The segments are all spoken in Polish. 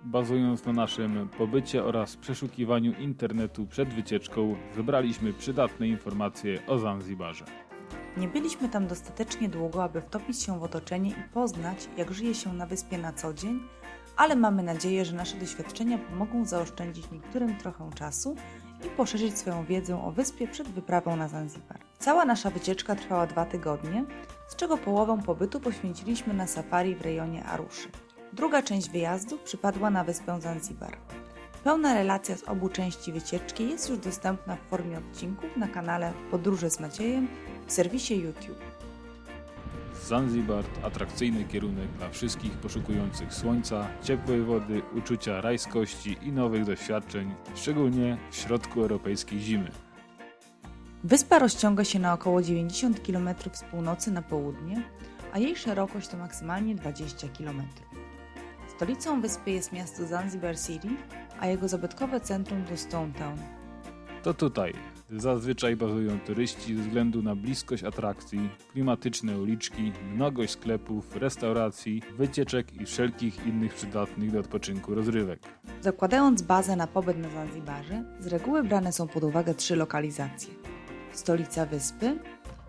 Bazując na naszym pobycie oraz przeszukiwaniu internetu przed wycieczką, zebraliśmy przydatne informacje o Zanzibarze. Nie byliśmy tam dostatecznie długo, aby wtopić się w otoczenie i poznać, jak żyje się na wyspie na co dzień, ale mamy nadzieję, że nasze doświadczenia pomogą zaoszczędzić niektórym trochę czasu i poszerzyć swoją wiedzę o wyspie przed wyprawą na Zanzibar. Cała nasza wycieczka trwała 2 tygodnie, z czego połowę pobytu poświęciliśmy na safari w rejonie Aruszy. Druga część wyjazdu przypadła na wyspę Zanzibar. Pełna relacja z obu części wycieczki jest już dostępna w formie odcinków na kanale Podróże z Maciejem w serwisie YouTube. Zanzibar to atrakcyjny kierunek dla wszystkich poszukujących słońca, ciepłej wody, uczucia rajskości i nowych doświadczeń, szczególnie w środku europejskiej zimy. Wyspa rozciąga się na około 90 km z północy na południe, a jej szerokość to maksymalnie 20 km. Stolicą wyspy jest miasto Zanzibar City, a jego zabytkowe centrum to Stone Town. To tutaj zazwyczaj bazują turyści ze względu na bliskość atrakcji, klimatyczne uliczki, mnogość sklepów, restauracji, wycieczek i wszelkich innych przydatnych do odpoczynku rozrywek. Zakładając bazę na pobyt na Zanzibarze, z reguły brane są pod uwagę 3 lokalizacje. Stolica wyspy,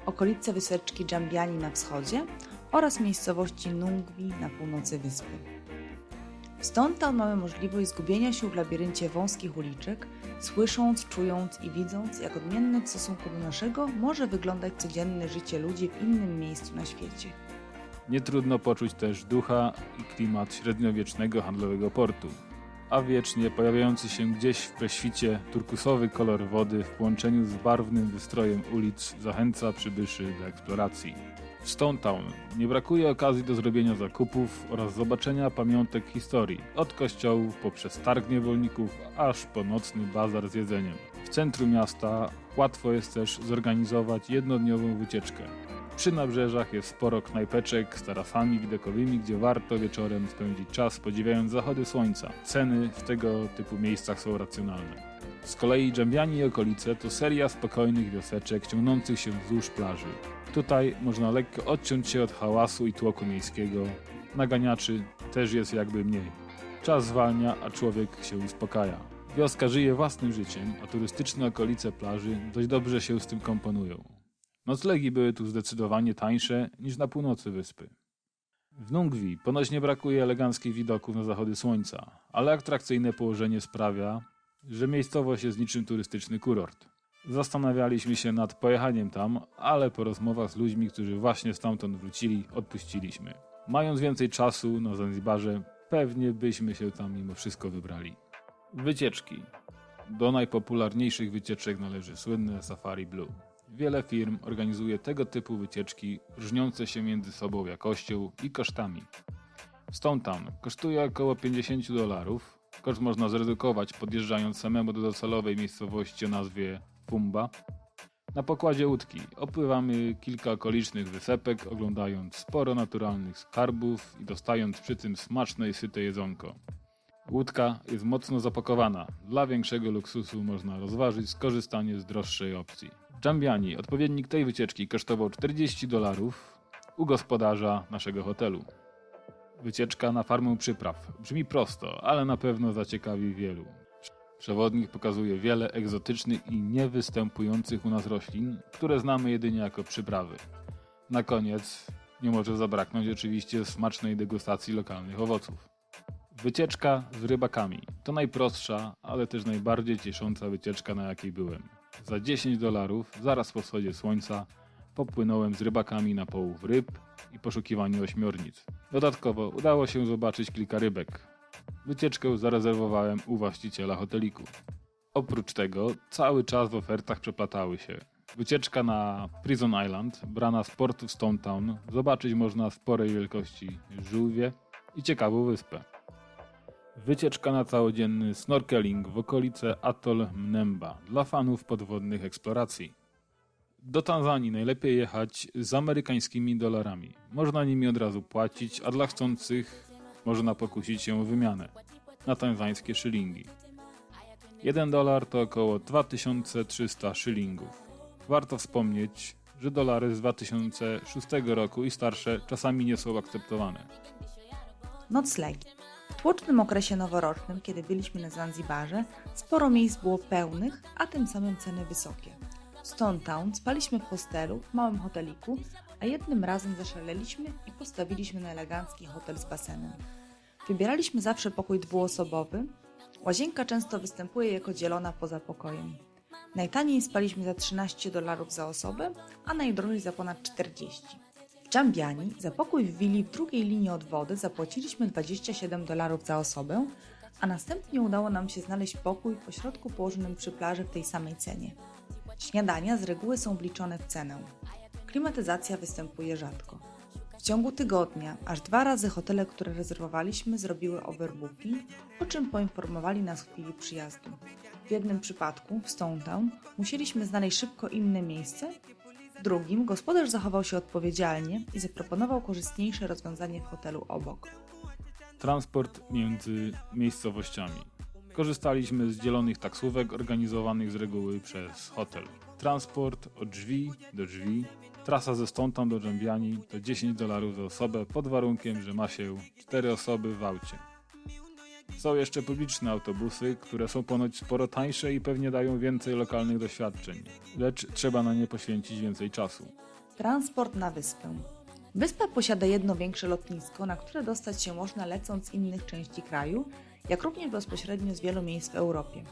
okolice wysepczki Jambiani na wschodzie oraz miejscowości Nungwi na północy wyspy. W Stone Town mamy możliwość zgubienia się w labiryncie wąskich uliczek, słysząc, czując i widząc, jak odmienne w stosunku do naszego może wyglądać codzienne życie ludzi w innym miejscu na świecie. Nie trudno poczuć też ducha i klimat średniowiecznego handlowego portu, a wiecznie pojawiający się gdzieś w preświcie turkusowy kolor wody w połączeniu z barwnym wystrojem ulic zachęca przybyszy do eksploracji. W Stone Town nie brakuje okazji do zrobienia zakupów oraz zobaczenia pamiątek historii, od kościołów poprzez targ niewolników, aż po nocny bazar z jedzeniem. W centrum miasta łatwo jest też zorganizować jednodniową wycieczkę. Przy nabrzeżach jest sporo knajpeczek z tarasami widokowymi, gdzie warto wieczorem spędzić czas podziwiając zachody słońca. Ceny w tego typu miejscach są racjonalne. Z kolei Jambiani i okolice to seria spokojnych wioseczek ciągnących się wzdłuż plaży. Tutaj można lekko odciąć się od hałasu i tłoku miejskiego. Naganiaczy też jest jakby mniej. Czas zwalnia, a człowiek się uspokaja. Wioska żyje własnym życiem, a turystyczne okolice plaży dość dobrze się z tym komponują. Noclegi były tu zdecydowanie tańsze niż na północy wyspy. W Nungwi ponoć nie brakuje eleganckich widoków na zachody słońca, ale atrakcyjne położenie sprawia, że miejscowość jest niczym turystyczny kurort. Zastanawialiśmy się nad pojechaniem tam, ale po rozmowach z ludźmi, którzy właśnie stamtąd wrócili, odpuściliśmy. Mając więcej czasu na Zanzibarze, pewnie byśmy się tam mimo wszystko wybrali. Wycieczki. Do najpopularniejszych wycieczek należy słynne Safari Blue. Wiele firm organizuje tego typu wycieczki, różniące się między sobą jakością i kosztami. Stone Town kosztuje około $50. Koszt można zredukować podjeżdżając samemu do docelowej miejscowości o nazwie Fumba. Na pokładzie łódki opływamy kilka okolicznych wysepek, oglądając sporo naturalnych skarbów i dostając przy tym smaczne i syte jedzonko. Łódka jest mocno zapakowana. Dla większego luksusu można rozważyć skorzystanie z droższej opcji. Jambiani, odpowiednik tej wycieczki, kosztował $40 u gospodarza naszego hotelu. Wycieczka na farmę przypraw. Brzmi prosto, ale na pewno zaciekawi wielu. Przewodnik pokazuje wiele egzotycznych i niewystępujących u nas roślin, które znamy jedynie jako przyprawy. Na koniec nie może zabraknąć oczywiście smacznej degustacji lokalnych owoców. Wycieczka z rybakami. To najprostsza, ale też najbardziej ciesząca wycieczka, na jakiej byłem. Za $10, zaraz po wschodzie słońca, popłynąłem z rybakami na połów ryb i poszukiwaniu ośmiornic. Dodatkowo udało się zobaczyć kilka rybek. Wycieczkę zarezerwowałem u właściciela hoteliku. Oprócz tego cały czas w ofertach przeplatały się wycieczka na Prison Island, brana z portu Stone Town. Zobaczyć można sporej wielkości żółwie i ciekawą wyspę. Wycieczka na całodzienny snorkeling w okolice Atoll Mnemba dla fanów podwodnych eksploracji. Do Tanzanii najlepiej jechać z amerykańskimi dolarami. Można nimi od razu płacić, a dla chcących można pokusić się o wymianę na tanzańskie szylingi. $1 to około 2300 szylingów. Warto wspomnieć, że dolary z 2006 roku i starsze czasami nie są akceptowane. Noclegi. tłocznym okresie noworocznym, kiedy byliśmy na Zanzibarze, sporo miejsc było pełnych, a tym samym ceny wysokie. W Stone Town spaliśmy w hostelu, w małym hoteliku, a jednym razem zaszaleliśmy i postawiliśmy na elegancki hotel z basenem. Wybieraliśmy zawsze pokój dwuosobowy. Łazienka często występuje jako dzielona poza pokojem. Najtaniej spaliśmy za $13 za osobę, a najdrożej za ponad 40. W Dżambiani za pokój w willi w drugiej linii od wody zapłaciliśmy $27 za osobę, a następnie udało nam się znaleźć pokój w ośrodku położonym przy plaży w tej samej cenie. Śniadania z reguły są wliczone w cenę. Klimatyzacja występuje rzadko. W ciągu tygodnia aż 2 razy hotele, które rezerwowaliśmy, zrobiły overbooking, o czym poinformowali nas w chwili przyjazdu. W jednym przypadku, w Stone Town, musieliśmy znaleźć szybko inne miejsce, w drugim gospodarz zachował się odpowiedzialnie i zaproponował korzystniejsze rozwiązanie w hotelu obok. Transport między miejscowościami. Korzystaliśmy z dzielonych taksówek organizowanych z reguły przez hotel. Transport od drzwi do drzwi. Trasa ze Stone Town do Dżambiani to $10 za osobę pod warunkiem, że ma się 4 osoby w aucie. Są jeszcze publiczne autobusy, które są ponoć sporo tańsze i pewnie dają więcej lokalnych doświadczeń, lecz trzeba na nie poświęcić więcej czasu. Transport na wyspę. Wyspa posiada jedno większe lotnisko, na które dostać się można lecąc z innych części kraju, jak również bezpośrednio z wielu miejsc w Europie.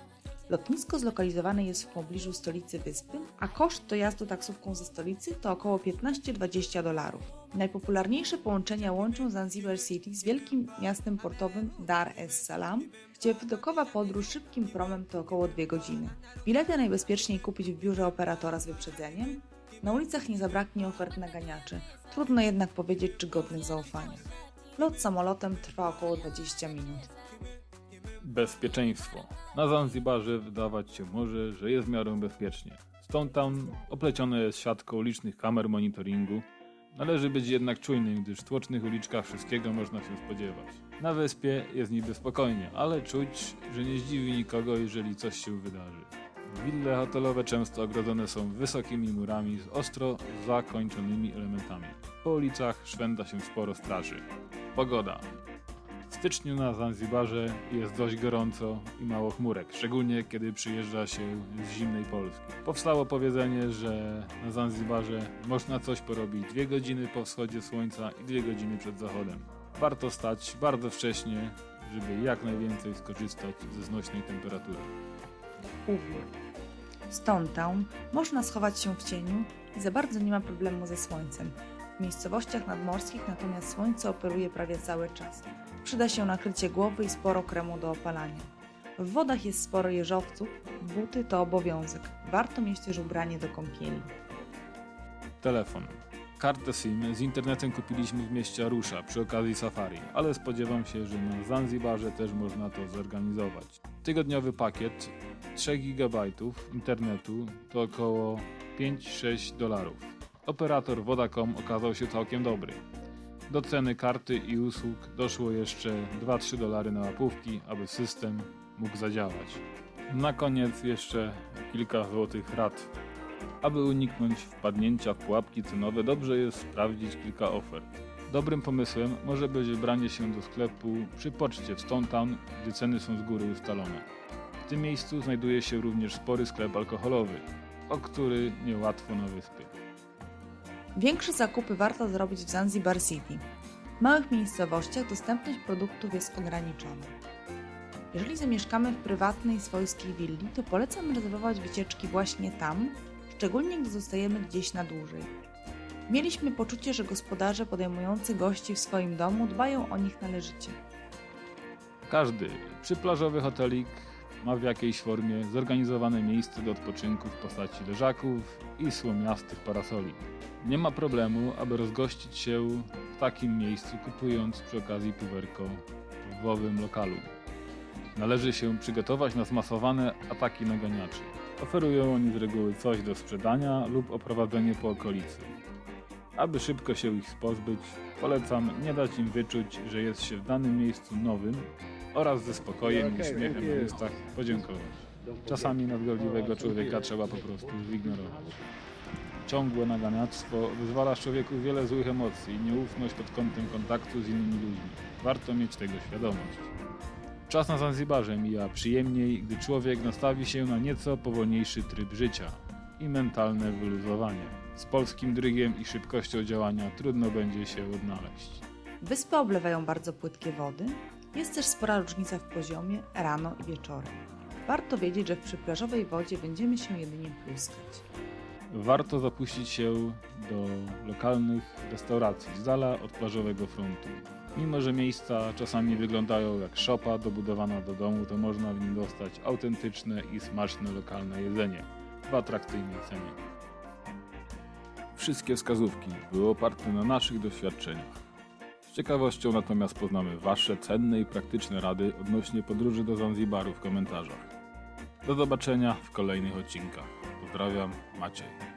Lotnisko zlokalizowane jest w pobliżu stolicy wyspy, a koszt dojazdu taksówką ze stolicy to około $15–20. Najpopularniejsze połączenia łączą Zanzibar City z wielkim miastem portowym Dar es Salaam, gdzie widokowa podróż szybkim promem to około 2 godziny. Bilety najbezpieczniej kupić w biurze operatora z wyprzedzeniem. Na ulicach nie zabraknie ofert naganiaczy, trudno jednak powiedzieć, czy godnych zaufania. Lot samolotem trwa około 20 minut. Bezpieczeństwo. Na Zanzibarze wydawać się może, że jest w miarę bezpiecznie. Stone Town oplecione jest siatką licznych kamer monitoringu. Należy być jednak czujnym, gdyż w tłocznych uliczkach wszystkiego można się spodziewać. Na wyspie jest niby spokojnie, ale czuć, że nie zdziwi nikogo, jeżeli coś się wydarzy. Wille hotelowe często ogrodzone są wysokimi murami z ostro zakończonymi elementami. Po ulicach szwenda się sporo straży. Pogoda. W styczniu na Zanzibarze jest dość gorąco i mało chmurek, szczególnie kiedy przyjeżdża się z zimnej Polski. Powstało powiedzenie, że na Zanzibarze można coś porobić 2 godziny po wschodzie słońca i 2 godziny przed zachodem. Warto stać bardzo wcześnie, żeby jak najwięcej skorzystać ze znośnej temperatury. Ubiór. W Stone Town można schować się w cieniu i za bardzo nie ma problemu ze słońcem. W miejscowościach nadmorskich natomiast słońce operuje prawie cały czas. Przyda się nakrycie głowy i sporo kremu do opalania. W wodach jest sporo jeżowców, buty to obowiązek. Warto mieć też ubranie do kąpieli. Telefon. Kartę SIM z internetem kupiliśmy w mieście Arusha przy okazji safari, ale spodziewam się, że na Zanzibarze też można to zorganizować. Tygodniowy pakiet 3 GB internetu to około $5–6. Operator Vodacom okazał się całkiem dobry. Do ceny karty i usług doszło jeszcze $2–3 na łapówki, aby system mógł zadziałać. Na koniec jeszcze kilka złotych rad. Aby uniknąć wpadnięcia w pułapki cenowe, dobrze jest sprawdzić kilka ofert. Dobrym pomysłem może być wybranie się do sklepu przy poczcie w Stone Town, gdzie ceny są z góry ustalone. W tym miejscu znajduje się również spory sklep alkoholowy, o który niełatwo na wyspie. Większe zakupy warto zrobić w Zanzibar City. W małych miejscowościach dostępność produktów jest ograniczona. Jeżeli zamieszkamy w prywatnej, swojskiej willi, to polecam rezerwować wycieczki właśnie tam, szczególnie gdy zostajemy gdzieś na dłużej. Mieliśmy poczucie, że gospodarze podejmujący gości w swoim domu dbają o nich należycie. Każdy przyplażowy hotelik ma w jakiejś formie zorganizowane miejsce do odpoczynku w postaci leżaków i słomiastych parasoli. Nie ma problemu, aby rozgościć się w takim miejscu, kupując przy okazji puwerko w owym lokalu. Należy się przygotować na zmasowane ataki naganiaczy. Oferują oni z reguły coś do sprzedania lub oprowadzenie po okolicy. Aby szybko się ich pozbyć, polecam nie dać im wyczuć, że jest się w danym miejscu nowym oraz ze spokojem i uśmiechem na ustach podziękować. Czasami nadgorliwego człowieka trzeba po prostu zignorować. ciągłe naganiactwo wyzwala w człowieku wiele złych emocji i nieufność pod kątem kontaktu z innymi ludźmi. Warto mieć tego świadomość. Czas na Zanzibarze mija przyjemniej, gdy człowiek nastawi się na nieco powolniejszy tryb życia i mentalne wyluzowanie. Z polskim drygiem i szybkością działania trudno będzie się odnaleźć. Wyspy oblewają bardzo płytkie wody. Jest też spora różnica w poziomie rano i wieczorem. Warto wiedzieć, że w przyplażowej wodzie będziemy się jedynie pluskać. Warto zapuścić się do lokalnych restauracji z dala od plażowego frontu. Mimo że miejsca czasami wyglądają jak szopa dobudowana do domu, to można w nim dostać autentyczne i smaczne lokalne jedzenie w atrakcyjnej cenie. Wszystkie wskazówki były oparte na naszych doświadczeniach. Z ciekawością natomiast poznamy Wasze cenne i praktyczne rady odnośnie podróży do Zanzibaru w komentarzach. Do zobaczenia w kolejnych odcinkach. Pozdrawiam, Maciej.